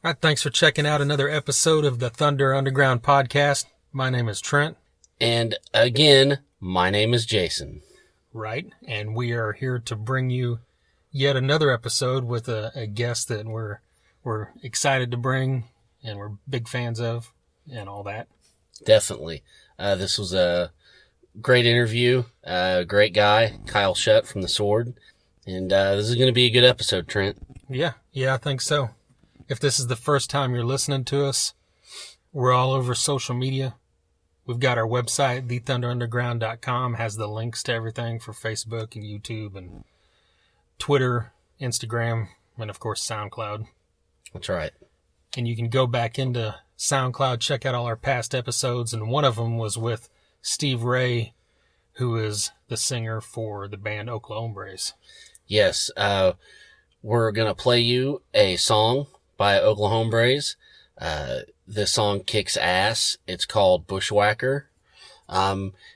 All right, thanks for checking out another episode of the Thunder Underground podcast. My name is Trent. And again, my name is Jason. Right, and we are here to bring you yet another episode with a guest that we're excited to bring and we're big fans of and all that. Definitely. This was a great interview. Great guy, Kyle Shutt from The Sword. And this is going to be a good episode, Trent. Yeah, I think so. If this is the first time you're listening to us, we're all over social media. We've got our website, thethunderunderground.com, has the links to everything for Facebook and YouTube and Twitter, Instagram, and of course SoundCloud. That's right. And you can go back into SoundCloud, check out all our past episodes, and one of them was with Steve Ray, who is the singer for the band Oklahombres. Yes, we're going to play you a song by Oklahombres. This song kicks ass. It's called Bushwhacker.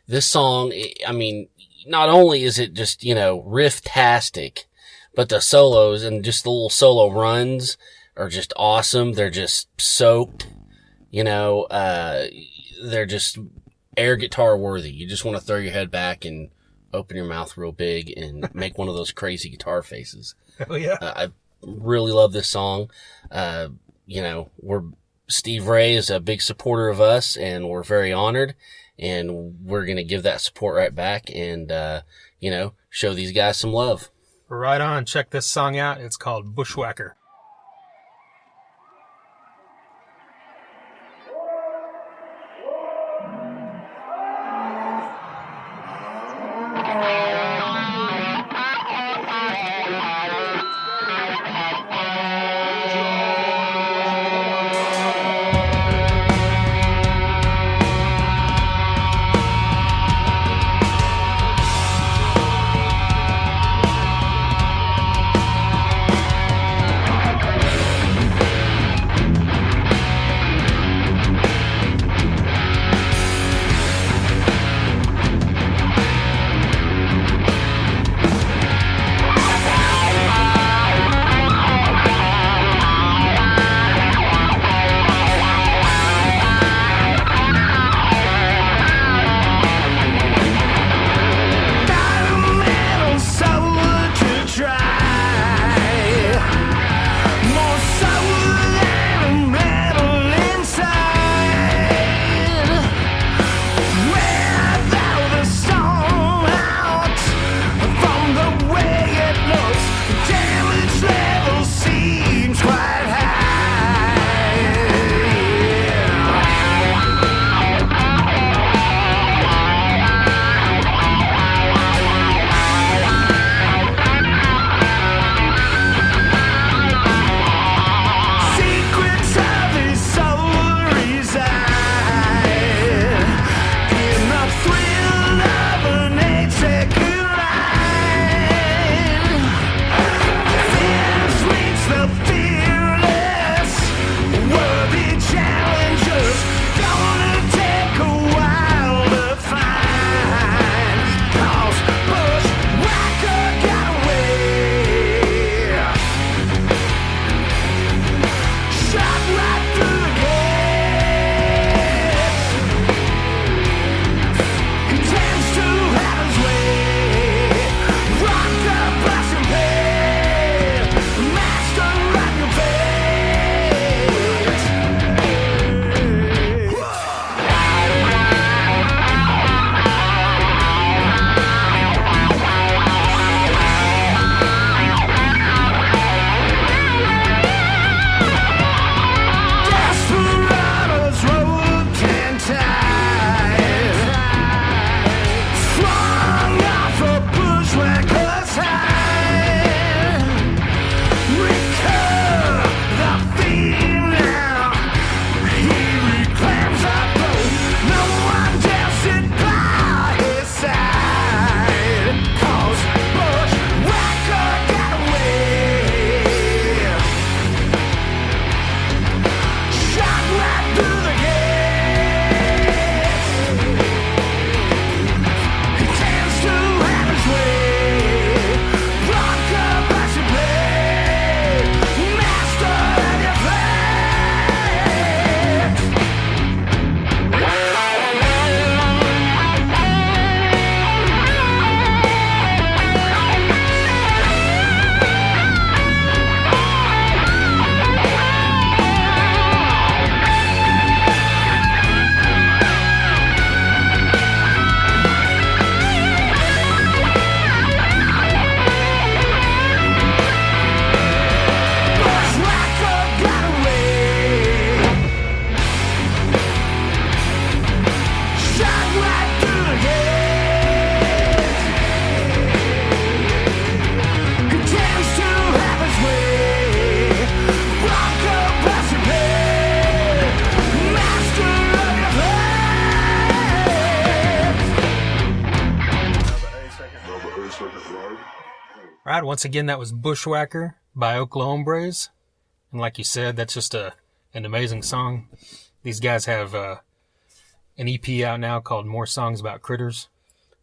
This song, I mean, not only is it just, riff-tastic, but the solos and just the little solo runs are just awesome. They're just soaked, they're just air guitar worthy. You just want to throw your head back and open your mouth real big and make one of those crazy guitar faces. Oh yeah. I really love this song. Steve Ray is a big supporter of us, and we're very honored, and we're going to give that support right back and, show these guys some love. Right on. Check this song out. It's called Bushwhacker. got. Once again, that was Bushwhacker by Oklahombres. And like you said, that's just an amazing song. These guys have an EP out now called More Songs About Critters.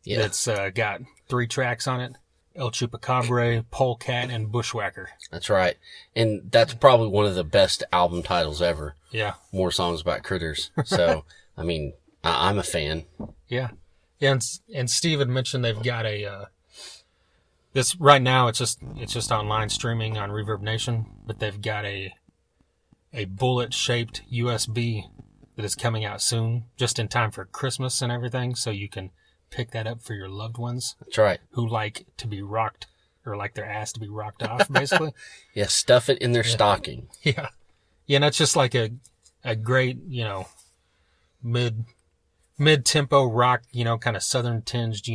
Yeah. That's got 3 tracks on it. El Chupacabra, Polecat, and Bushwhacker. That's right. And that's probably one of the best album titles ever. Yeah. More Songs About Critters. So, I mean, I'm a fan. Yeah. Yeah, and Steve had mentioned they've got this right now. It's just online streaming on Reverb Nation, but they've got a bullet-shaped USB that is coming out soon, just in time for Christmas and everything. So you can pick that up for your loved ones. That's right. Who like to be rocked, or like their ass to be rocked off, basically. Yeah, stuff it in their stocking. Yeah, yeah, and that's just like a great, mid-tempo rock, kind of southern tinged,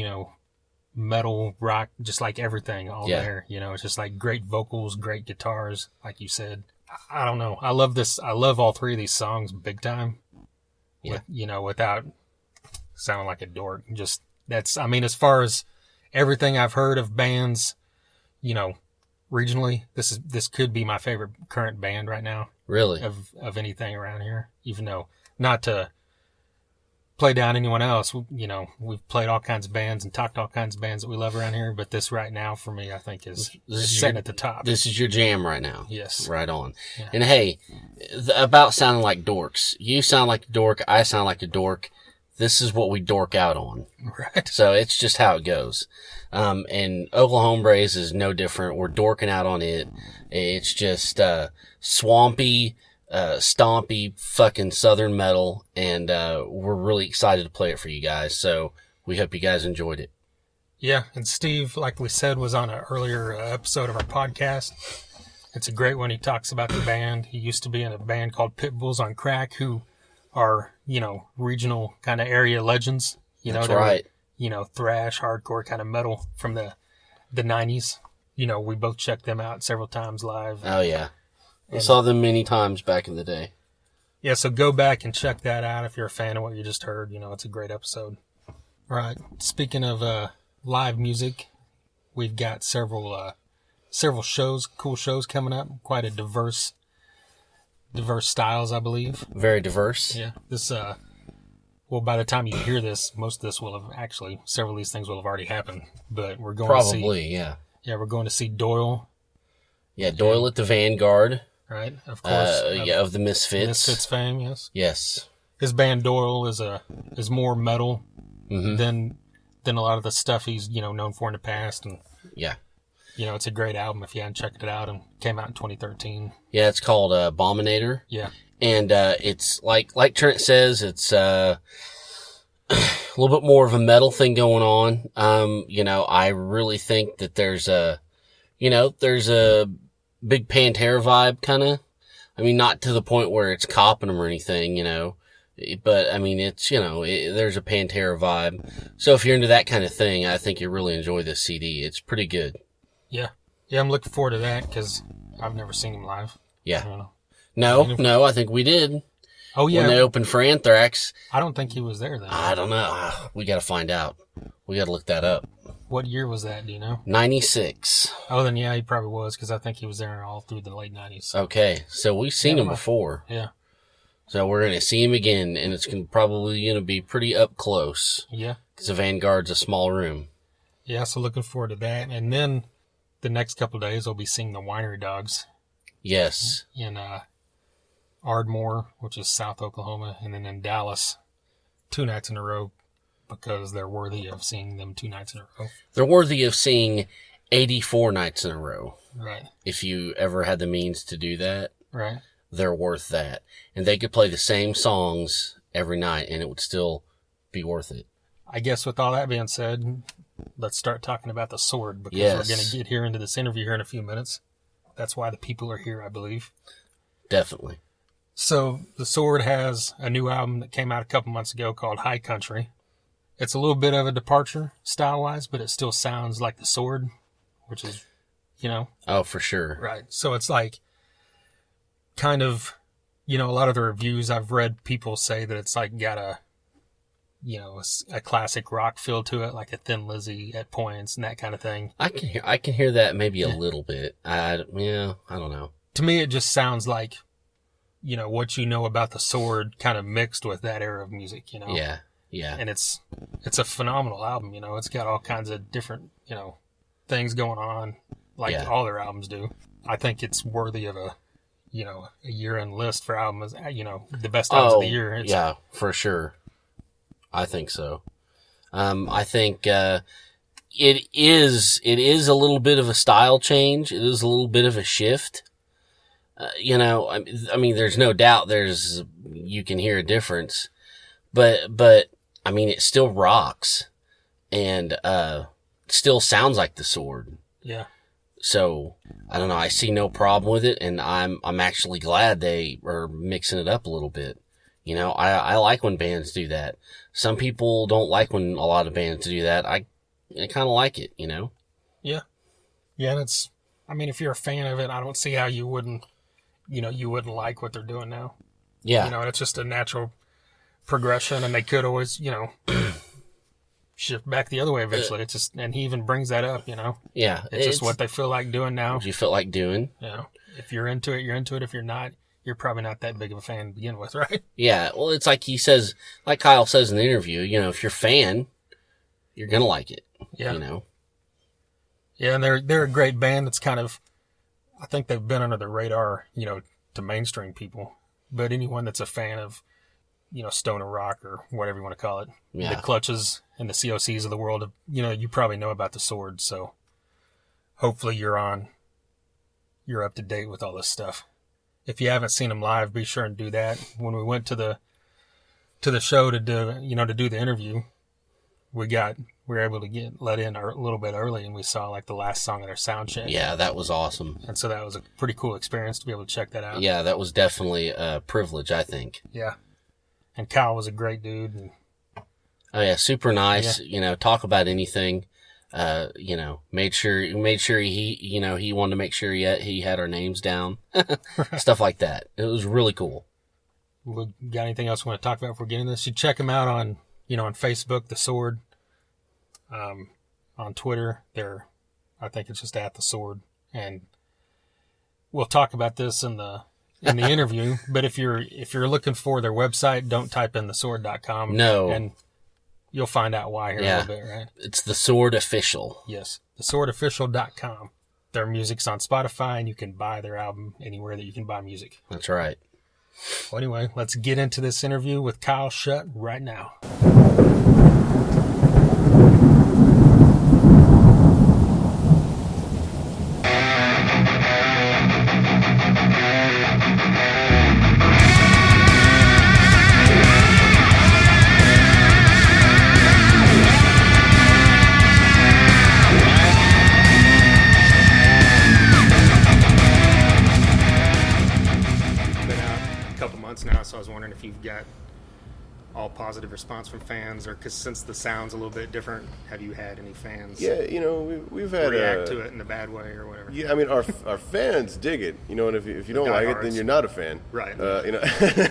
metal rock, just like everything all there. It's just like great vocals, great guitars, like you said. I don't know. I love this. I love all 3 of these songs big time. Yeah. Without sounding like a dork. Just as far as everything I've heard of bands, regionally, this could be my favorite current band right now. Really? Of anything around here, even though not to play down anyone else. We've played all kinds of bands and talked all kinds of bands that we love around here, but this right now for me, I think is sitting at the top. This is your jam right now. Yes. Right on. Yeah. And hey, about sounding like dorks. You sound like a dork. I sound like a dork. This is what we dork out on. Right. So it's just how it goes. And Oklahombres is no different. We're dorking out on it. It's just, swampy, stompy fucking southern metal. And, we're really excited to play it for you guys. So we hope you guys enjoyed it. Yeah. And Steve, like we said, was on an earlier episode of our podcast. It's a great one. He talks about the band. He used to be in a band called Pit Bulls on Crack, who are, regional kind of area legends. That's right. Thrash, hardcore kind of metal from the 90s. We both checked them out several times live. Oh, yeah. I saw them many times back in the day. Yeah, so go back and check that out if you're a fan of what you just heard. It's a great episode. All right. Speaking of live music, we've got several shows, cool shows coming up. Quite a diverse styles, I believe. Very diverse. Yeah. This, by the time you hear this, most of this will have actually, several of these things will have already happened. But we're going to see. Probably, yeah. Yeah, we're going to see Doyle. Yeah, Doyle at the Vanguard. Right, of course. Of the Misfits. Misfits fame, yes. Yes. His band Doyle is more metal mm-hmm. than a lot of the stuff he's, known for in the past. And yeah. It's a great album if you haven't checked it out, and came out in 2013. Yeah, it's called Abominator. Yeah. And it's like Trent says, it's a little bit more of a metal thing going on. I really think that there's a big Pantera vibe kind of. I mean, not to the point where it's copping them or anything, but I mean, it's, there's a Pantera vibe. So if you're into that kind of thing, I think you'll really enjoy this CD. It's pretty good. Yeah. Yeah, I'm looking forward to that because I've never seen him live. Yeah. No, I think we did. Oh, yeah. When they opened for Anthrax. I don't think he was there then. I don't know. We got to find out. We got to look that up. What year was that, do you know? 96. Oh, then yeah, he probably was because I think he was there all through the late 90s. Okay, so we've seen him before. Yeah. So we're going to see him again, and it's probably going to be pretty up close. Yeah. Because the Vanguard's a small room. Yeah, so looking forward to that. And then the next couple of days, I'll be seeing the Winery Dogs. Yes. In Ardmore, which is South Oklahoma, and then in Dallas 2 nights in a row because they're worthy of seeing them 2 nights in a row. They're worthy of seeing 84 nights in a row. Right. If you ever had the means to do that. Right. They're worth that. And they could play the same songs every night and it would still be worth it. I guess with all that being said, let's start talking about the Sword because yes. we're going to get here into this interview here in a few minutes. That's why the people are here, I believe. Definitely. So the Sword has a new album that came out a couple months ago called High Country. It's a little bit of a departure style-wise, but it still sounds like the Sword, which is, Oh, for sure. Right. So it's like kind of, a lot of the reviews I've read, people say that it's like got a a classic rock feel to it, like a Thin Lizzy at points and that kind of thing. I can hear that maybe a little bit. I don't know. To me, it just sounds like, what about the Sword kind of mixed with that era of music, Yeah. Yeah. And it's a phenomenal album, It's got all kinds of different, things going on, like all their albums do. I think it's worthy of a year-end list for albums, the best albums of the year. Yeah, for sure. I think so. I think it is a little bit of a style change. It is a little bit of a shift. I mean, there's no doubt you can hear a difference, but I mean, it still rocks and still sounds like the Sword. Yeah. So I don't know. I see no problem with it, and I'm actually glad they are mixing it up a little bit. I like when bands do that. Some people don't like when a lot of bands do that. I kind of like it, Yeah. Yeah, and if you're a fan of it, I don't see how you wouldn't like what they're doing now. Yeah. It's just a natural progression, and they could always, shift back the other way eventually. It's just, and he even brings that up, Yeah. It's just what they feel like doing now. What you feel like doing. If you're into it, you're into it. If you're not, you're probably not that big of a fan to begin with, right? Yeah. Well, it's like he says, like Kyle says in the interview, if you're a fan, you're going to like it. Yeah. Yeah, and they're a great band that's kind of, I think they've been under the radar, to mainstream people. But anyone that's a fan of, stoner rock or whatever you want to call it, the Clutches and the COCs of the world, you probably know about the Sword. So hopefully you're up to date with all this stuff. If you haven't seen them live, be sure and do that. When we went to the show to do the interview, we were able to get let in a little bit early, and we saw like the last song of their soundcheck. Yeah, that was awesome. And so that was a pretty cool experience to be able to check that out. Yeah, that was definitely a privilege, I think. Yeah. And Kyle was a great dude. And, oh yeah, super nice. Yeah. Talk about anything. Made sure he wanted to make sure he had our names down, stuff like that. It was really cool. We got anything else we want to talk about before getting this? You check them out on Facebook, The Sword. On Twitter, I think it's just at The Sword, and we'll talk about this in the interview. But if you're looking for their website, don't type in thesword.com. No. And you'll find out why here in a little bit, right? It's The Sword Official. Yes. Theswordofficial.com. Their music's on Spotify, and you can buy their album anywhere that you can buy music. That's right. Well, anyway, let's get into this interview with Kyle Shutt right now. Now, so I was wondering if you've got all positive response from fans, or because since the sound's a little bit different, have you had any fans? Yeah, we've had react to it in a bad way or whatever. Yeah, I mean our fans dig it, and if you don't like it, then you're not a fan, right?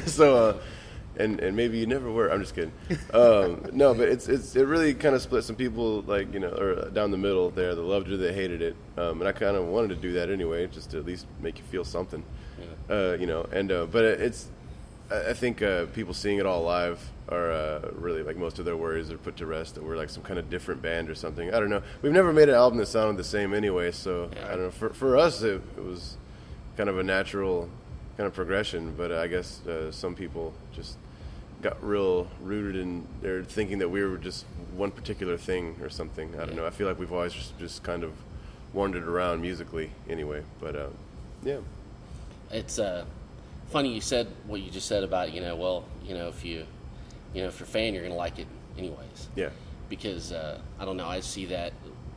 So and maybe you never were. I'm just kidding. No, but it really kind of split some people, or down the middle there. They loved it, they hated it, and I kind of wanted to do that anyway, just to at least make you feel something, but it's. I think people seeing it all live are really, most of their worries are put to rest, that we're like some kind of different band or something. I don't know. We've never made an album that sounded the same anyway, so I don't know. For us, it was kind of a natural kind of progression, but I guess some people just got real rooted in their thinking that we were just one particular thing or something. I don't know. I feel like we've always just kind of wandered around musically anyway, but yeah. It's funny you said what you just said about if you're a fan, you're gonna like it anyways. Yeah. Because I don't know, I see that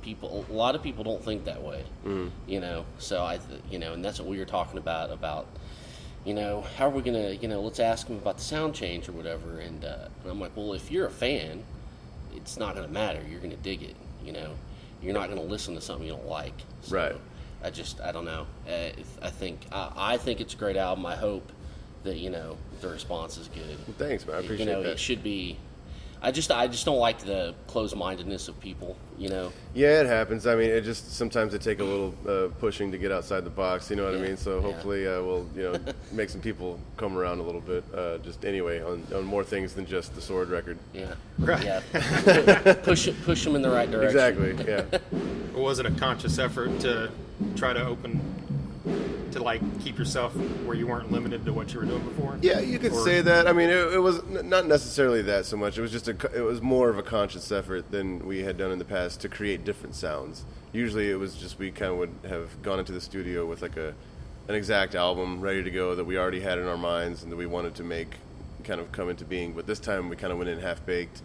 a lot of people don't think that way. So and that's what we were talking about how are we gonna let's ask them about the sound change or whatever, and I'm like, well, if you're a fan, it's not gonna matter. You're gonna dig it. You're not gonna listen to something you don't like. So, right. I don't know. I think it's a great album. I hope that the response is good. Well, thanks, man. I appreciate that. It should be. I just don't like the closed-mindedness of people, you know. Yeah, it happens. I mean, it just sometimes it take a little pushing to get outside the box. You know what I mean? So hopefully we'll make some people come around a little bit. Just anyway on more things than just the Sword record. Yeah. Right. Yeah. push them in the right direction. Exactly. Yeah. Was it a conscious effort to try to like keep yourself where you weren't limited to what you were doing before? Yeah, you could say that. I mean, it was not necessarily that so much. It was just it was more of a conscious effort than we had done in the past to create different sounds. Usually, it was just we kind of would have gone into the studio with like an exact album ready to go that we already had in our minds and that we wanted to make kind of come into being. But this time, we kind of went in half baked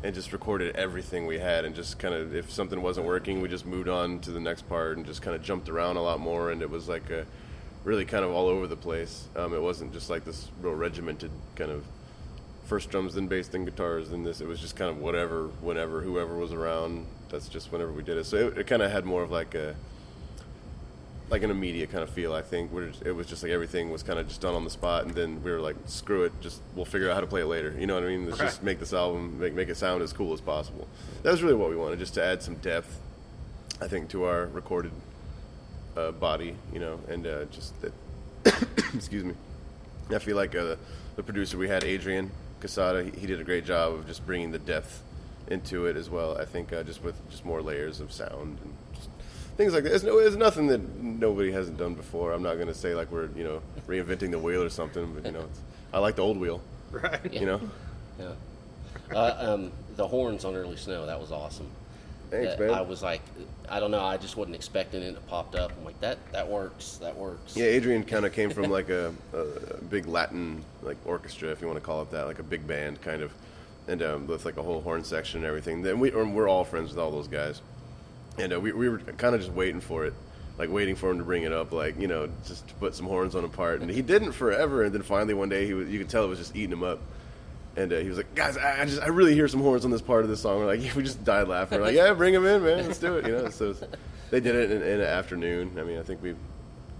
and just recorded everything we had, and just kind of if something wasn't working, we just moved on to the next part and just kind of jumped around a lot more. And it was like really kind of all over the place. It wasn't just like this real regimented kind of first drums, then bass, then guitars, then this. It was just kind of whatever, whenever, whoever was around. That's just whenever we did it. So it kind of had more of like an immediate kind of feel, I think. It was just like everything was kind of just done on the spot, and then we were like, screw it, just we'll figure out how to play it later. You know what I mean? Let's just make this album, make it sound as cool as possible. That was really what we wanted, just to add some depth, I think, to our recorded body, and just that. Excuse me. I feel like the producer we had, Adrian Casada, he did a great job of just bringing the depth into it as well. I think just with just more layers of sound and just things like that. It's nothing that nobody hasn't done before. I'm not going to say like we're reinventing the wheel or something, but I like the old wheel. Right. Yeah. The horns on Early Snow, that was awesome. Thanks, man. I was like, I don't know, I just wasn't expecting it. It popped up. I'm like, that works. Yeah, Adrian kind of came from like a big Latin like orchestra, if you want to call it that, like a big band kind of, and with like a whole horn section and everything. Then we're all friends with all those guys, and we were kind of just waiting for it, like waiting for him to bring it up, like just to put some horns on a part, and he didn't forever, and then finally one day you could tell it was just eating him up. And he was like, guys, I really hear some horns on this part of the song. We're like, we just died laughing. We're like, yeah, bring them in, man. Let's do it. So they did it in an afternoon. I mean, I think we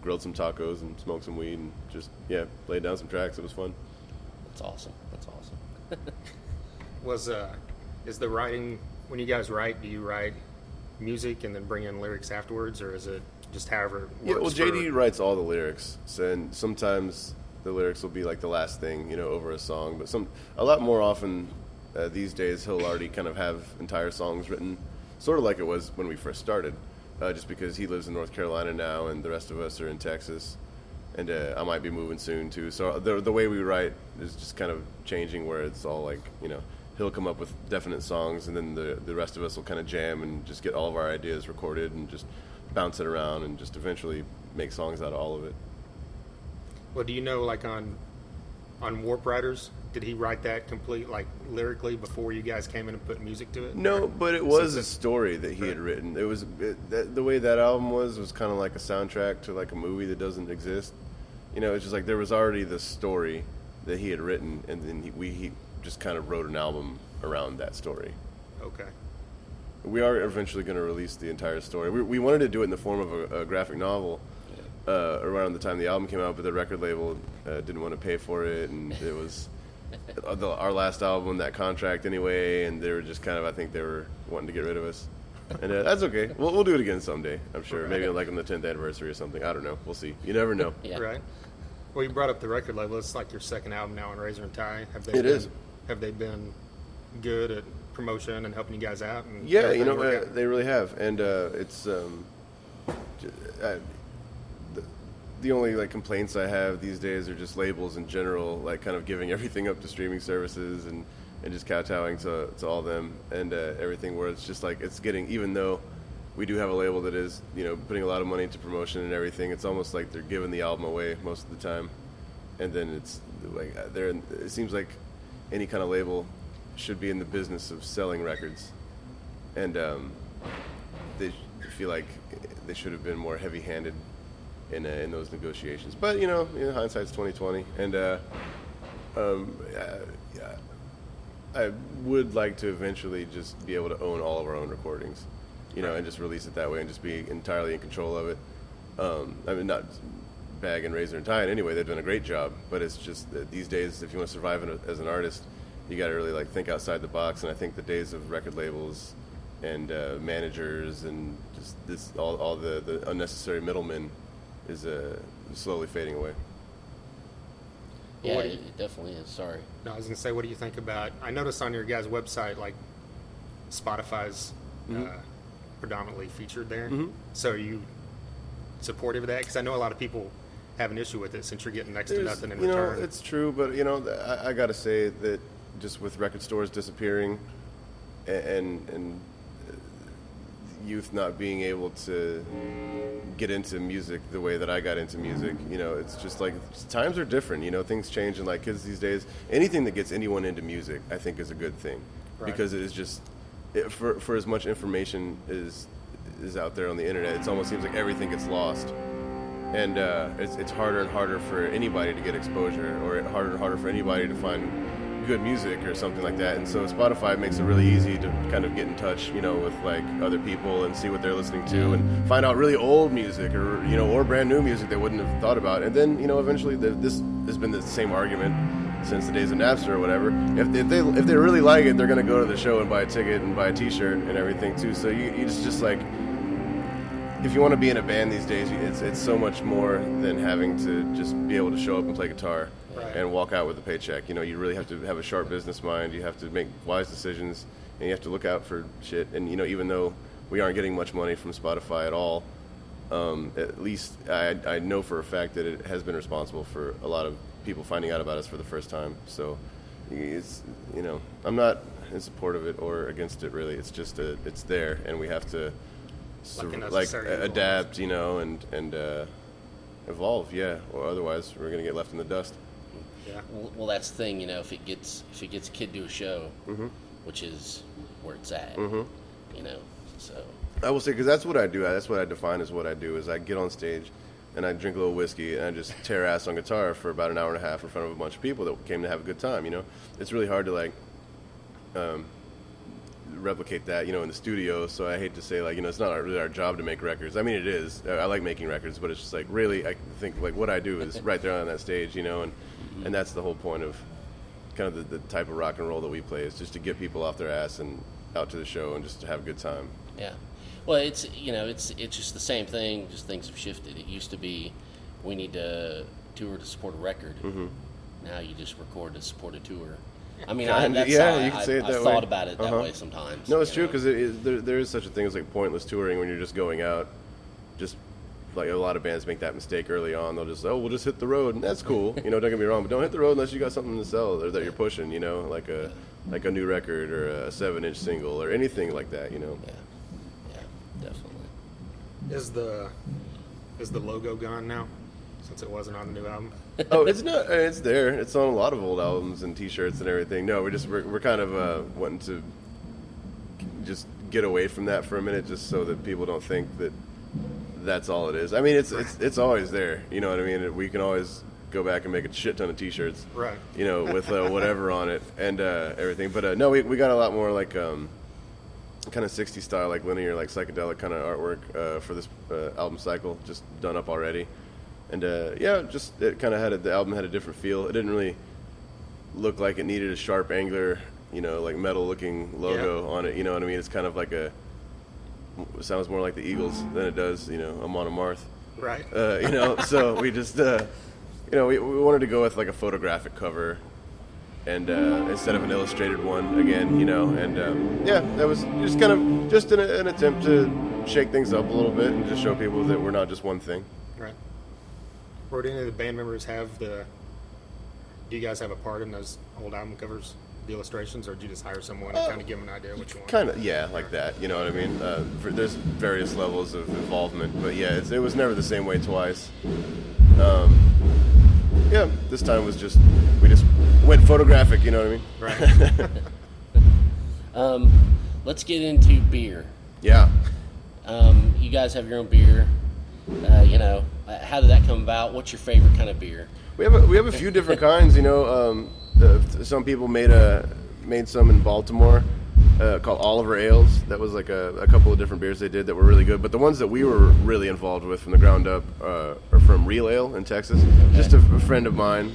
grilled some tacos and smoked some weed and just, laid down some tracks. It was fun. That's awesome. Is the writing, when you guys write, do you write music and then bring in lyrics afterwards, or is it just however it works? Yeah, well, JD writes all the lyrics. And sometimes the lyrics will be like the last thing, over a song. But a lot more often these days, he'll already kind of have entire songs written, sort of like it was when we first started, just because he lives in North Carolina now and the rest of us are in Texas. And I might be moving soon, too. So the way we write is just kind of changing, where it's all like, he'll come up with definite songs, and then the rest of us will kind of jam and just get all of our ideas recorded and just bounce it around and just eventually make songs out of all of it. Well, do you know, like on Warp Riders, did he write that complete, like lyrically, before you guys came in and put music to it? No, but it was a story that he had written. It was the way that album was kind of like a soundtrack to like a movie that doesn't exist. It's just like there was already the story that he had written, and then he just kind of wrote an album around that story. Okay. We are eventually going to release the entire story. We wanted to do it in the form of a graphic novel. Around the time the album came out, but the record label didn't want to pay for it, and it was our last album, that contract anyway, and they were just kind of, I think they were wanting to get rid of us. And that's okay. We'll do it again someday, I'm sure. Right. Maybe like on the 10th anniversary or something. I don't know. We'll see. You never know. Yeah. Right. Well, you brought up the record label. It's like your second album now on Razor and Tie. Have they been good at promotion and helping you guys out? And yeah, they really have. And it's the only like complaints I have these days are just labels in general, like kind of giving everything up to streaming services and just kowtowing to all them and everything, where it's just like it's getting, even though we do have a label that is putting a lot of money into promotion and everything, it's almost like they're giving the album away most of the time, and then it's like it seems like any kind of label should be in the business of selling records, and they feel like they should have been more heavy-handed in those negotiations. But hindsight's 20/20, and I would like to eventually just be able to own all of our own recordings, and just release it that way and just be entirely in control of it. I mean, not bag and Razor and Tie in any way. They've done a great job, but it's just that these days, if you want to survive as an artist, you got to really like think outside the box. And I think the days of record labels and managers and just this all the unnecessary middlemen is slowly fading away. Yeah, it definitely is. Sorry. No, I was gonna say, what do you think about? I noticed on your guys' website, like Spotify's predominantly featured there. So are you supportive of that? Because I know a lot of people have an issue with it since you're getting next to nothing in return. Know, it's true, but I got to say that just with record stores disappearing and youth not being able to get into music the way that I got into music, it's just like times are different. Things change, and like kids these days, anything that gets anyone into music, I think, is a good thing, because it is just for as much information is out there on the internet, it almost seems like everything gets lost, and it's harder and harder for anybody to get exposure, or harder and harder for anybody to find good music or something like that. And so Spotify makes it really easy to kind of get in touch, with like other people and see what they're listening to and find out really old music or brand new music they wouldn't have thought about. And then eventually this has been the same argument since the days of Napster or whatever. If they really like it, they're going to go to the show and buy a ticket and buy a t-shirt and everything too. So you just like, if you want to be in a band these days, it's so much more than having to just be able to show up and play guitar and walk out with a paycheck. You really have to have a sharp business mind. You have to make wise decisions, and you have to look out for shit. And even though we aren't getting much money from Spotify at all, at least I know for a fact that it has been responsible for a lot of people finding out about us for the first time. So it's I'm not in support of it or against it really. It's just it's there, and we have to adapt, and evolve, or otherwise we're gonna get left in the dust. Yeah. Well, that's the thing, if it gets a kid to a show, which is where it's at, so. I will say, because that's what I do. That's what I define as what I do. Is I get on stage and I drink a little whiskey and I just tear ass on guitar for about an hour and a half in front of a bunch of people that came to have a good time. It's really hard to replicate that, in the studio. So I hate to say, it's not really our job to make records. I mean, it is. I like making records, but it's just really, I think what I do is right there on that stage, and that's the whole point of kind of the type of rock and roll that we play, is just to get people off their ass and out to the show and just to have a good time. Yeah. Well, it's just the same thing, just things have shifted. It used to be we need to tour to support a record. Now you just record to support a tour. I mean, you can say it that way. I've thought about it that way sometimes. No, it's true, because there is such a thing as pointless touring when you're just going out. Just like a lot of bands make that mistake early on. They'll just, we'll just hit the road, and that's cool. Don't get me wrong, but don't hit the road unless you got something to sell or that you're pushing. Like a new record or a 7-inch single or anything like that. Yeah, definitely. Is the logo gone now, since it wasn't on the new album? Oh, it's not. It's there. It's on a lot of old albums and T-shirts and everything. No, we're kind of wanting to just get away from that for a minute, just so that people don't think that that's all it is. I mean, it's always there. You know what I mean? We can always go back and make a shit ton of T-shirts, right? With whatever on it and everything. But no, we got a lot more kind of 60s style, linear, psychedelic kind of artwork for this album cycle, just done up already. And just it kind of the album had a different feel. It didn't really look like it needed a sharp, angular, metal-looking logo on it. You know what I mean? It's kind of it sounds more like the Eagles than it does, Amon Amarth. Right. So we just, we wanted to go with a photographic cover, and instead of an illustrated one again, and that was just kind of just an attempt to shake things up a little bit and just show people that we're not just one thing. Right. Or do any of the band members do you guys have a part in those old album covers, the illustrations, or do you just hire someone and kind of give them an idea what you want? Kind of, like that, you know what I mean? There's various levels of involvement, but it was never the same way twice. This time was we just went photographic, you know what I mean? Right. Let's get into beer. Yeah. You guys have your own beer. How did that come about? What's your favorite kind of beer? We have a few different kinds. Some people made some in Baltimore called Oliver Ales. That was a couple of different beers they did that were really good. But the ones that we were really involved with from the ground up are from Real Ale in Texas. Okay. Just a friend of mine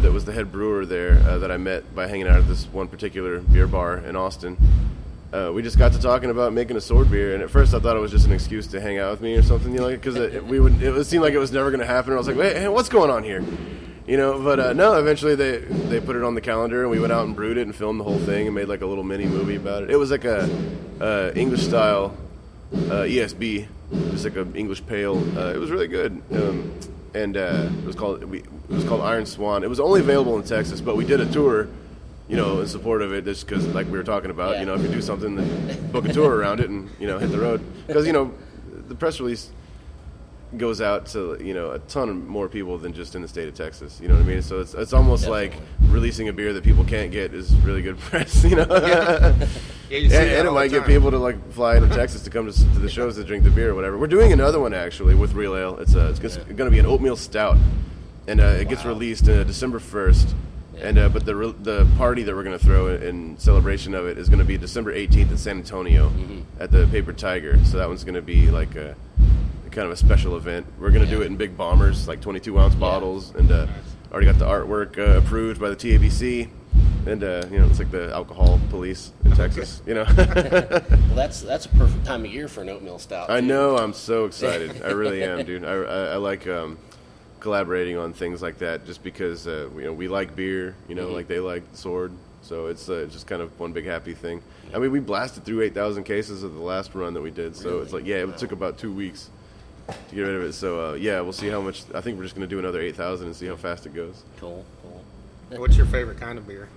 that was the head brewer there that I met by hanging out at this one particular beer bar in Austin. We just got to talking about making a sword beer, and at first I thought it was just an excuse to hang out with me or something, because it seemed like it was never going to happen. I was like, hey, what's going on here? But no, eventually they put it on the calendar, and we went out and brewed it and filmed the whole thing and made like a little mini movie about it. It was like a English style ESB, just like an English pale. It was really good, and it was called Iron Swan. It was only available in Texas, but we did a tour, in support of it, just because, like we were talking about, if you do something, then book a tour around it and hit the road, because the press release goes out to a ton of more people than just in the state of Texas. You know what I mean? So it's almost Definitely. like releasing a beer that people can't get is really good press. Yeah, you see And it might get people to like fly into Texas to come to the shows to drink the beer or whatever. We're doing another one actually with Real Ale. It's going to be an oatmeal stout, and it gets released December 1st. Yeah. And but the party that we're going to throw in celebration of it is going to be December 18th in San Antonio at the Paper Tiger. So that one's going to be like a kind of a special event. We're going to do it in big bombers, like 22-ounce bottles, and already got the artwork approved by the TABC. And it's like the alcohol police in Texas. Well, that's a perfect time of year for an oatmeal stout. I know. I'm so excited. I really am, dude. I like collaborating on things like that, just because we like beer. Like they like the sword. So it's just kind of one big happy thing. I mean, we blasted through 8,000 cases of the last run that we did. So it's like, it took about 2 weeks to get rid of it. So we'll see how much. I think we're just going to do another 8,000 and see how fast it goes. Cool. What's your favorite kind of beer?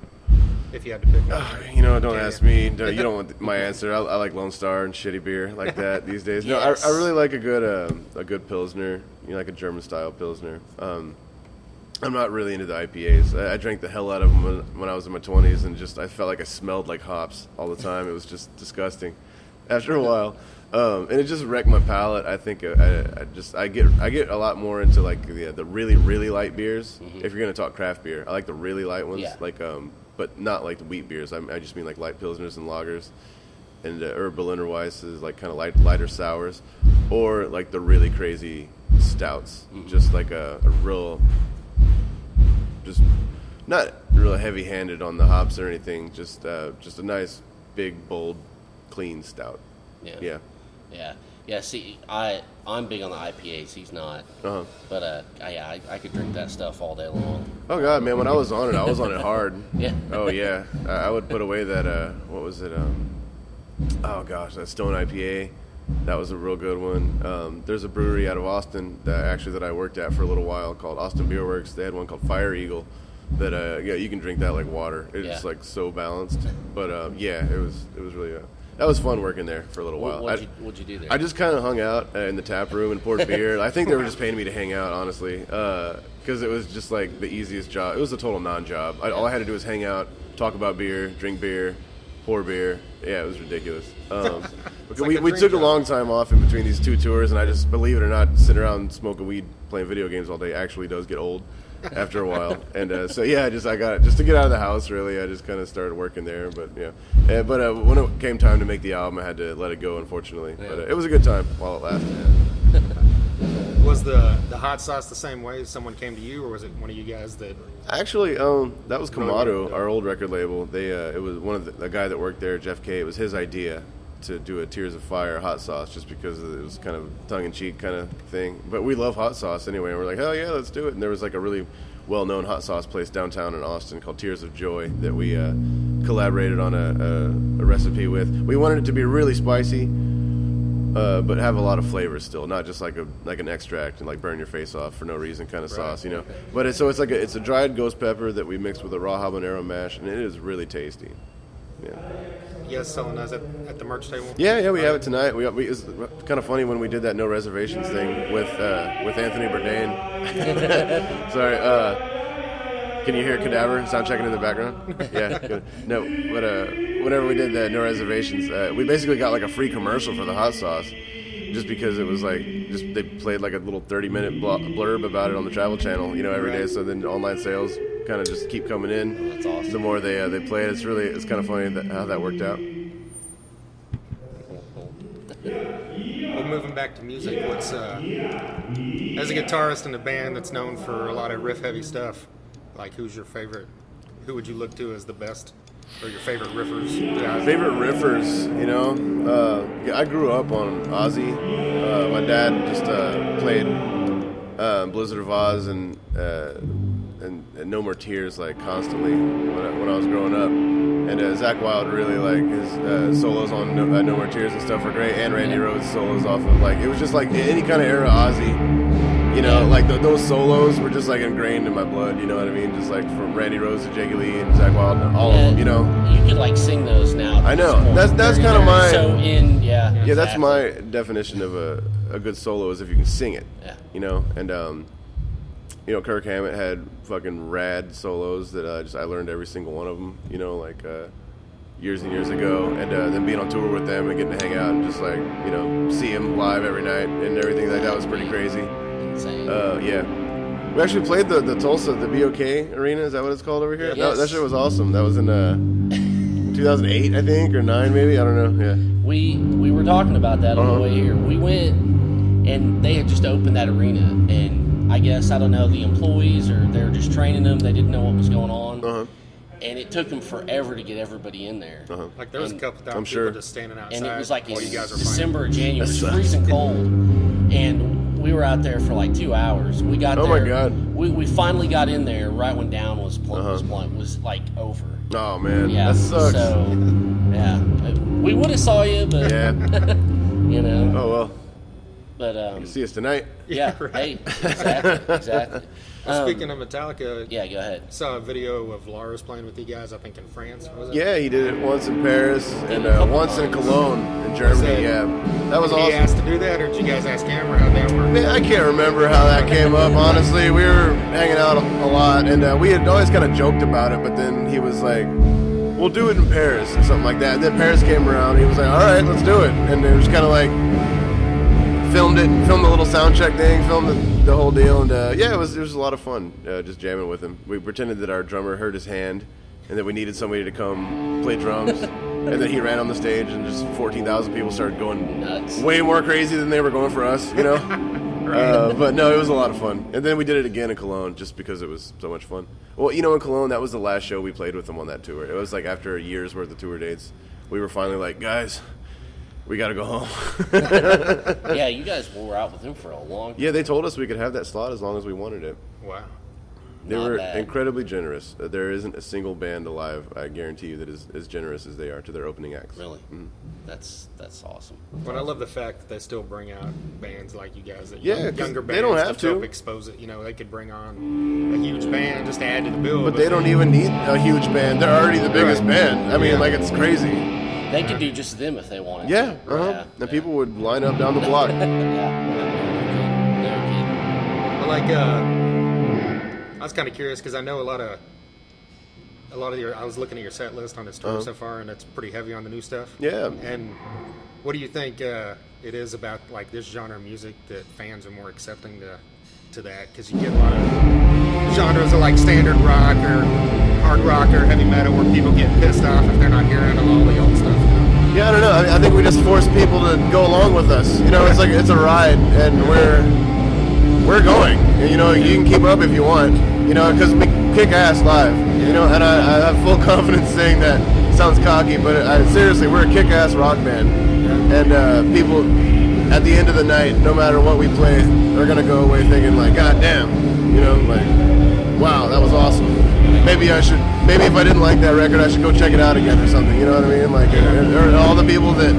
If you had to pick one. Don't ask me. You don't want my answer. I like Lone Star and shitty beer like that these days. No, Yes. I really like a good Pilsner, like a German style Pilsner. I'm not really into the IPAs. I drank the hell out of them when I was in my 20s, and I felt like I smelled like hops all the time. It was just disgusting after a while. And it just wrecked my palate. I think I get a lot more into like the really, really light beers. If you're gonna talk craft beer, I like the really light ones, but not like the wheat beers. I just mean like light pilsners and lagers, and Berliner Weisses, like kind of lighter sours, or like the really crazy stouts, just like a real, just not real heavy-handed on the hops or anything. Just a nice, big, bold, clean stout. Yeah. See, I'm big on the IPAs. He's not. But I could drink that stuff all day long. Oh God, man! When I was on it hard. Yeah. Oh yeah, I would put away that. What was it? Oh gosh, that Stone IPA. That was a real good one. There's a brewery out of Austin that I worked at for a little while called Austin Beer Works. They had one called Fire Eagle. That you can drink that like water. It's like so balanced. But it was really. That was fun working there for a little while. What'd you do there? I just kind of hung out in the tap room and poured beer. I think they were just paying me to hang out, honestly, because it was just like the easiest job. It was a total non-job. All I had to do was hang out, talk about beer, drink beer, pour beer. Yeah, it was ridiculous. We took a long time off in between these two tours, and I just, believe it or not, sitting around smoking weed, playing video games all day actually does get old after a while. And I got it just to get out of the house, really. I just kind of started working there. But when it came time to make the album, I had to let it go, unfortunately. Yeah. But it was a good time while it lasted. Was the hot sauce the same way? Someone came to you, or was it one of you guys that? Actually, that was Kamado, our old record label. It was one of the guy that worked there, Jeff K. It was his idea to do a Tears of Fire hot sauce, just because it was kind of tongue-in-cheek kind of thing. But we love hot sauce anyway, and we're like, hell yeah, let's do it. And there was like a really well-known hot sauce place downtown in Austin called Tears of Joy that we collaborated on a recipe with. We wanted it to be really spicy, but have a lot of flavors still, not just like an extract and like burn your face off for no reason kind of sauce, But it's a dried ghost pepper that we mixed with a raw habanero mash, and it is really tasty. Yeah. You guys selling those at the merch table? Yeah, we have it tonight. It's kind of funny when we did that no reservations thing with Anthony Bourdain. Sorry, can you hear Kadavar sound checking in the background? Yeah, good. No, but whenever we did that no reservations, we basically got like a free commercial for the hot sauce, just because it was like they played like a little 30-minute blurb about it on the Travel Channel, every day. So then online sales kind of just keep coming in. That's awesome. The more they play it, it's kind of funny how that worked out. Well, moving back to music, what's as a guitarist in a band that's known for a lot of riff-heavy stuff, Like, who's your favorite? Who would you look to as the best, or your favorite riffers? Guys? Favorite riffers, you know? I grew up on Ozzy. My dad just played Blizzard of Oz and No More Tears, like, constantly when I was growing up. And Zach Wilde really, like, his solos on No More Tears and stuff were great, and Randy Rhoads solos off of, like, it was just like any kind of era Ozzy. You know, like those solos were just like ingrained in my blood. You know what I mean? Just like from Randy Rhoads to Jake Lee and Zach Wilde, and all of them. You know, you could like sing those now. I know. That's kind of my. So yeah. Exactly. That's my definition of a good solo is if you can sing it. Yeah. You know, and you know, Kirk Hammett had fucking rad solos that I learned every single one of them. You know, like years and years ago, and then being on tour with them and getting to hang out and just like, you know, see him live every night and everything like that was pretty crazy. Yeah. We actually played the Tulsa, the BOK Arena. Is that what it's called over here? Yes. That shit was awesome. That was in 2008, I think, or 9 maybe. I don't know. Yeah. We were talking about that on the way here. We went, and they had just opened that arena, and I guess, I don't know, the employees, or they were just training them. They didn't know what was going on. And it took them forever to get everybody in there. Like, there was a couple thousand people just standing outside. And it was like while you guys were December or January. It was sucks. freezing cold. And we were out there for like 2 hours. We got there. Oh my God. We finally got in there right when Down was like over. Oh man, Yeah. that sucks. So, yeah. We would have saw you, but, Yeah. you know. Oh well. But, See us tonight. yeah. Right. Hey, exactly. Speaking of Metallica, Yeah, go ahead. saw a video of Lars playing with you guys, I think in France. Was it? Yeah, he did it once in Paris and a couple once in times. Cologne in Germany. it- Yeah, that was Did he awesome. ask to do that, or did you guys ask him, or how'd that work? Man, I can't remember how that came up, honestly. We were hanging out a lot, and we had always kind of joked about it, but then he was like, we'll do it in Paris, or something like that. And then Paris came around, and he was like, all right, let's do it. And it was kind of like, filmed the little sound check thing, filmed the whole deal, and yeah, it was a lot of fun just jamming with him. We pretended that our drummer hurt his hand, and that we needed somebody to come play drums, and then he ran on the stage, and just 14,000 people started going Nuts. way more crazy than they were going for us, you know? But no, it was a lot of fun. And then we did it again in Cologne just because it was so much fun. Well, you know, in Cologne, that was the last show we played with them on that tour. It was like after a year's worth of tour dates, we were finally like, guys, we got to go home. Yeah, you guys were out with him for a long time. Yeah, they told us we could have that slot as long as we wanted it. Wow. They Not were bad. incredibly generous. There isn't a single band alive, I guarantee you, that is as generous as they are to their opening acts. Really? That's awesome. But I love the fact that they still bring out bands like you guys, that Yeah, 'cause younger bands they don't have to. help expose it. You know, they could bring on a huge band just to add to the bill. But they don't even need a huge band. They're already the biggest Right. band. I mean, Yeah. like, it's crazy. They could do just them if they wanted Yeah, to. Yeah, And people would line up down the block. Yeah. But like, I was kind of curious because I know a lot of your. I was looking at your set list on this tour so far, and it's pretty heavy on the new stuff. Yeah. And what do you think it is about like this genre of music that fans are more accepting to that? Because you get a lot of genres of like standard rock or hard rock or heavy metal where people get pissed off if they're not hearing all the old stuff. Yeah, I don't know. I think we just force people to go along with us. You know, it's like it's a ride, and we're going. And, you know, you can keep up if you want. You know, because we kick ass live. You know, and I have full confidence saying that. Sounds cocky, but seriously, we're a kick ass rock band, and people at the end of the night, no matter what we play, are gonna go away thinking like, God damn, you know, like, wow, that was awesome. Maybe if I didn't like that record, I should go check it out again or something. You know what I mean? Like, or all the people that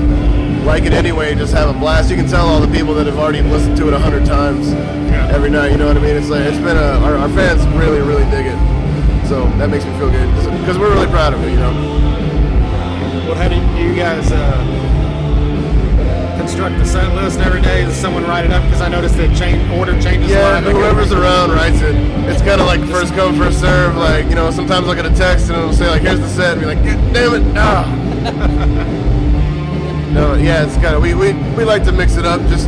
like it anyway just have a blast. You can tell all the people that have already listened to it 100 times every night. You know what I mean? It's like it's been our fans really, really dig it. So that makes me feel good because we're really proud of it. You know. Well, how do you guys construct the set list every day? Does someone write it up? Because I noticed that order changes a Yeah, lot. whoever's around writes it. It's kind of like first come, first serve. Like, you know, sometimes I'll get a text and it'll say like, "Here's the set," and be like, "Damn it, ah." No, yeah, it's kind of we like to mix it up just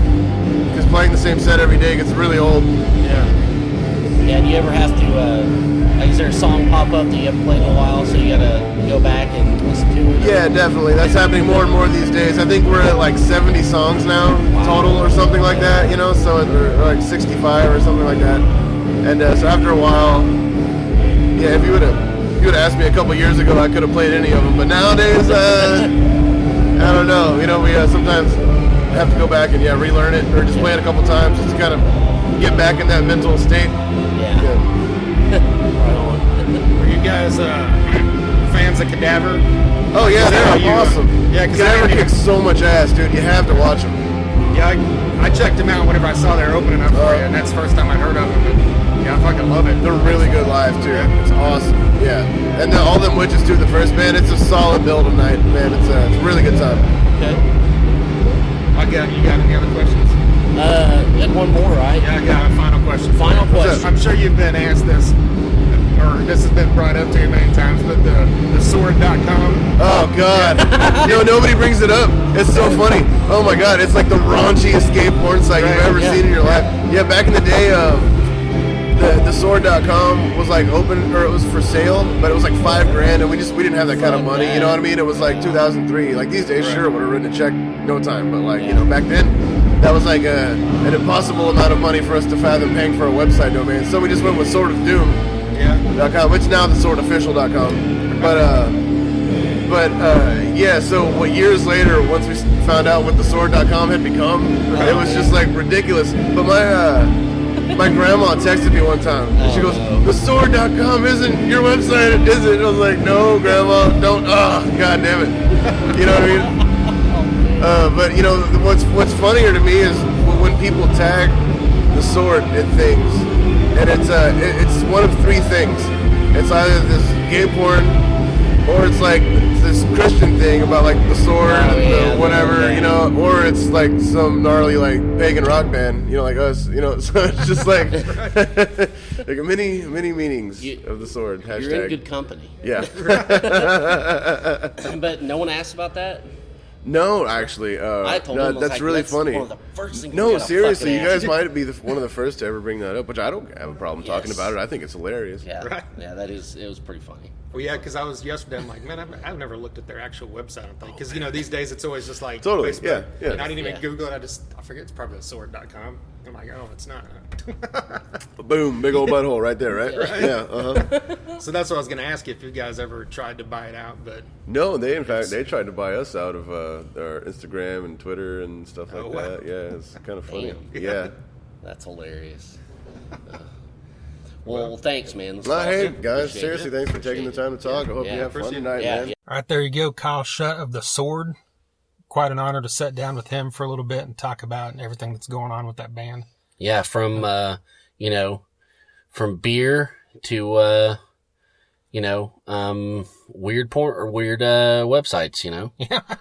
because playing the same set every day gets really old. Yeah, do you ever have to, like, is there a song pop up that you haven't played in a while, so you gotta go back and listen to it? Yeah, definitely. That's happening more and more these days. I think we're at like 70 songs now total or something like that, you know, so or like 65 or something like that. And so after a while, Yeah, if you would have asked me a couple years ago, I could have played any of them. But nowadays, I don't know. You know, we sometimes have to go back and relearn it, or just play it a couple times just to kind of get back in that mental state. Yeah. Right on. Were you guys fans of Kadavar? Oh yeah, they're awesome. Yeah, because Kadavar kicks so much ass, dude. You have to watch them. Yeah, I checked them out whenever I saw they were opening up for you, and that's the first time I'd heard of them. And, yeah, I fucking love it. They're really good live too. It's awesome. Yeah, and all them witches too. The first band, it's a solid build of night, man. It's a really good time. Okay. You got any other questions? You had one more, right? Yeah, I got a final question. Final question. I'm sure you've been asked this, or this has been brought up to you many times, but the sword.com. Oh God, no, nobody brings it up. It's so funny. Oh my God, it's like the raunchiest gay porn site you've ever seen in your life. Yeah, back in the day, the sword.com was like open, or it was for sale, but it was like $5,000, and we didn't have that kind of money. You know what I mean? It was like 2003. Like these days, sure, would have written a check no time, but like you know, back then, that was like an impossible amount of money for us to fathom paying for a website domain. So we just went with Sword of Doom. .com, which now the swordofficial.com. But yeah, so years later, once we found out what the sword.com had become, it was just like ridiculous. But my grandma texted me one time, and she goes, the sword.com isn't your website, is it? And I was like, no, Grandma, don't. Oh, God damn it. You know what I mean? But you know, what's funnier to me is when people tag the sword in things, and it's one of three things. It's either this gay porn, or it's like this Christian thing about like the sword and the whatever, you know, or it's like some gnarly like pagan rock band, you know, like us, you know. So it's just like like many meanings of the sword. Hashtag. You're in good company. Yeah. But no one asked about that? No, actually, I told him, that's like, really that's funny. one of the first things No, we gotta seriously, you fucking guys ask. might be one of the first to ever bring that up, which I don't have a problem talking about it. I think it's hilarious. Yeah, Right. yeah, it was pretty funny. Well, yeah, because I was yesterday. I'm like, man, I've never looked at their actual website. I think because you know these days it's always just like Totally, Facebook. yeah. And I didn't even Google it. I forget it's probably the sword.com. I'm like, oh, it's not. Boom, big old butthole right there, right? Right. Yeah. So that's what I was going to ask you if you guys ever tried to buy it out, but No, they tried to buy us out of our Instagram and Twitter and stuff like wow. that. Yeah, it's kind of funny. Damn. Yeah. That's hilarious. Well, thanks, man. This was Well, hey, awesome. guys, Appreciate seriously, it. thanks for taking the time to talk. I hope Yeah, you have fun appreciate it. tonight, Yeah, man. yeah. all right, there you go, Kyle Shutt of the Sword. Quite an honor to sit down with him for a little bit and talk about everything that's going on with that band. Yeah, from from beer to weird porn or weird websites. You know, Yeah. it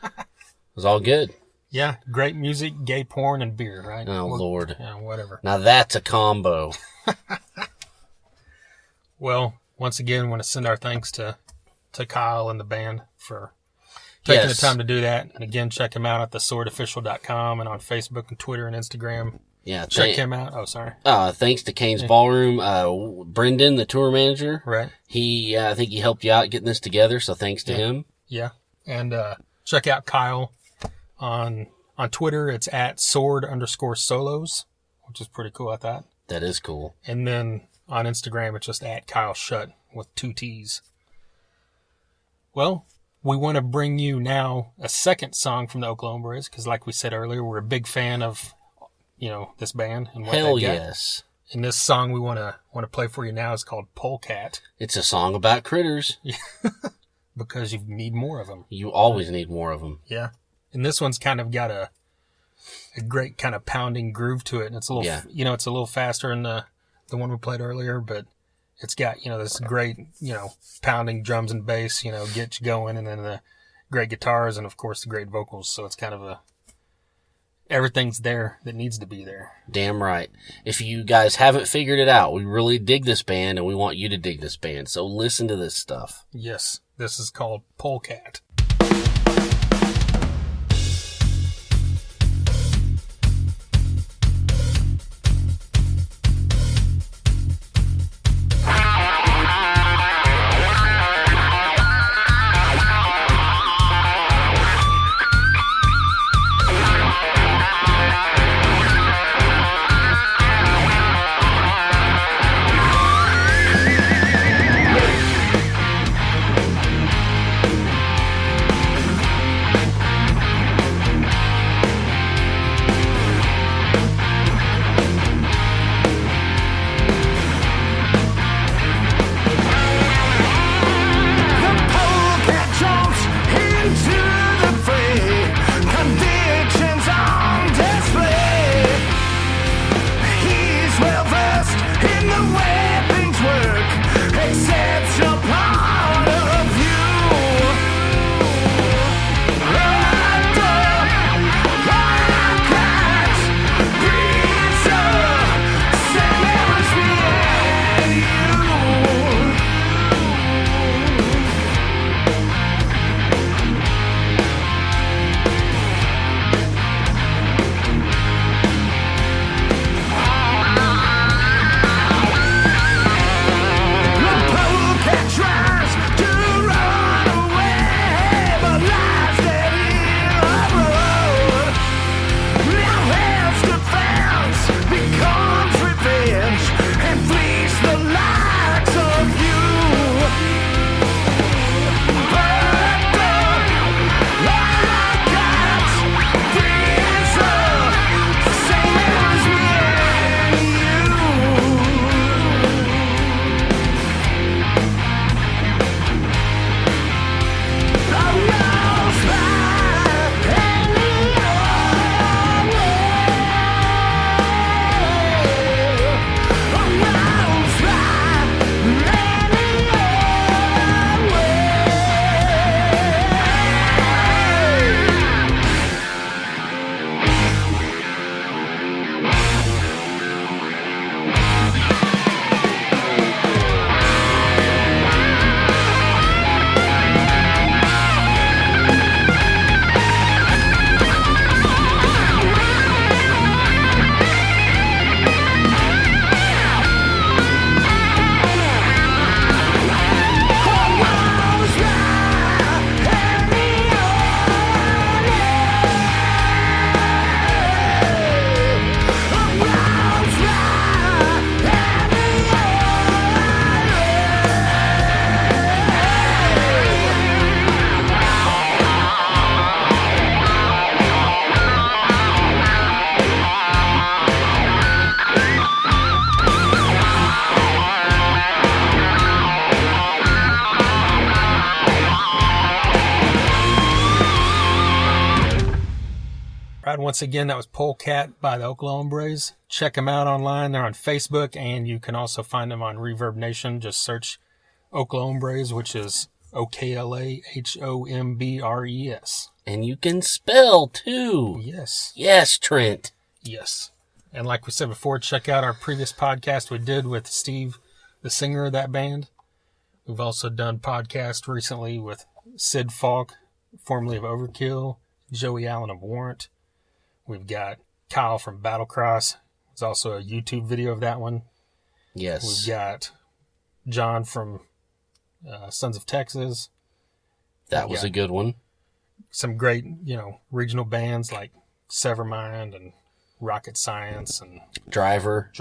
was all good. Yeah, great music, gay porn, and beer, right? Oh, Lord. Yeah, whatever. Now that's a combo. Well, once again, want to send our thanks to Kyle and the band for taking Yes. the time to do that. And again, check him out at theswordofficial.com and on Facebook and Twitter and Instagram. Yeah, Check him out. Oh, sorry. Thanks to Kane's Ballroom, Brendan, the tour manager. Right. He, I think he helped you out getting this together, so thanks to him. Yeah. And check out Kyle on Twitter. It's at sword_solos, which is pretty cool, I thought. That is cool. And then on Instagram, it's just at Kyle Shutt with 2 T's. Well, we want to bring you now a second song from the Oklahombres because, like we said earlier, we're a big fan of, this band and what Hell they got. yes. And this song we want to play for you now is called Polecat It's a song about critters. because you need more of them. You always need more of them. Yeah. And this one's kind of got a great kind of pounding groove to it. And it's a little, it's a little faster than the one we played earlier, but it's got, this great, pounding drums and bass, get you going. And then the great guitars and of course the great vocals. So it's kind of everything's there that needs to be there. Damn right. If you guys haven't figured it out, we really dig this band and we want you to dig this band. So listen to this stuff. Yes. This is called Polecat. right, once again, that was Polecat by the Oklahombres. Check them out online. They're on Facebook, and you can also find them on Reverb Nation. Just search Oklahombres, which is Oklahombres. And you can spell, too. Yes. Yes, Trent. Yes. And like we said before, check out our previous podcast we did with Steve, the singer of that band. We've also done podcasts recently with Sid Falk, formerly of Overkill, Joey Allen of Warrant. We've got Kyle from Battlecross. There's also a YouTube video of that one. Yes. We've got John from Sons of Texas. That was a good one. Some great, regional bands like Severmind and Rocket Science and Driver.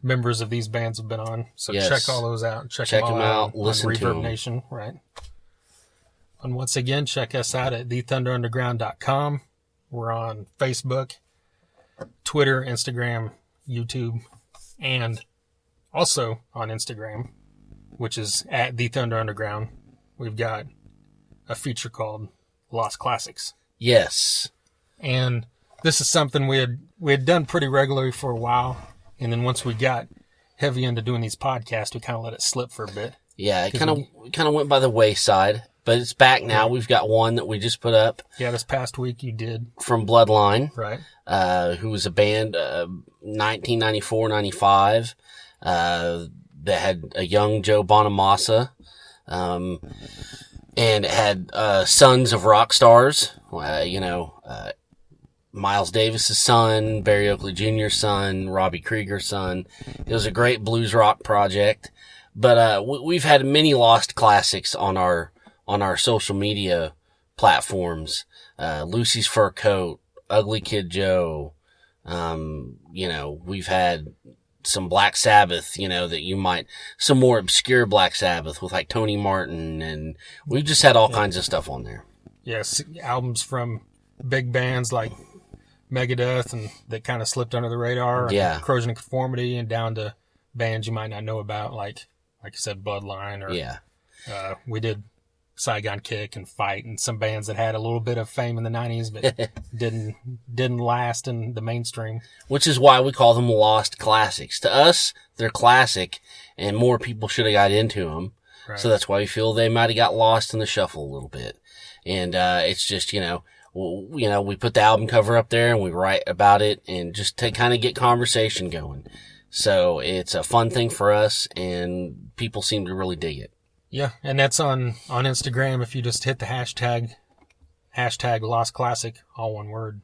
Members of these bands have been on. So Yes. check all those out. Check them all out. on Listen to Reverb them. Nation, right? And once again, check us out at thethunderunderground.com. We're on Facebook, Twitter, Instagram, YouTube, and also on Instagram, which is at The Thunder Underground. We've got a feature called Lost Classics. Yes. And this is something we had done pretty regularly for a while, and then once we got heavy into doing these podcasts, we kind of let it slip for a bit. Yeah, it kind of went by the wayside, but it's back now. We've got one that we just put up. Yeah, this past week you did. From Bloodline. Right. Who was a band, 1994-95, that had a young Joe Bonamassa, and it had, sons of rock stars, Miles Davis's son, Barry Oakley Jr.'s son, Robbie Krieger's son. It was a great blues rock project, but, we've had many lost classics on our social media platforms. Lucy's Fur Coat, Ugly Kid Joe. We've had some Black Sabbath, some more obscure Black Sabbath with like Tony Martin, and we've just had all kinds of stuff on there. Yes, albums from big bands like Megadeth and that kind of slipped under the radar. Yeah. And Corrosion of Conformity, and down to bands you might not know about, like you said, Bloodline, or we did Saigon Kick and Fight, and some bands that had a little bit of fame in the 90s but didn't last in the mainstream. Which is why we call them lost classics. To us, they're classic, and more people should have got into them. Right. So that's why we feel they might have got lost in the shuffle a little bit. And it's just, we put the album cover up there and we write about it, and just to kind of get conversation going. So it's a fun thing for us, and people seem to really dig it. Yeah, and that's on Instagram. If you just hit the hashtag Lost Classic, all one word,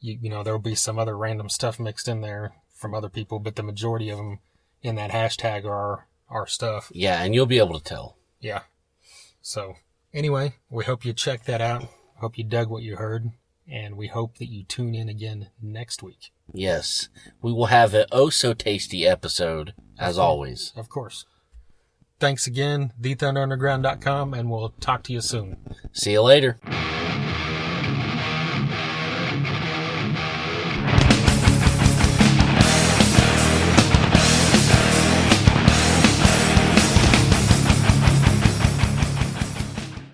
there'll be some other random stuff mixed in there from other people, but the majority of them in that hashtag are our stuff. Yeah, and you'll be able to tell. Yeah. So anyway, we hope you check that out. Hope you dug what you heard, and we hope that you tune in again next week. Yes, we will have an oh-so-tasty episode, as always. Of course. Thanks again, thethunderunderground.com, and we'll talk to you soon. See you later.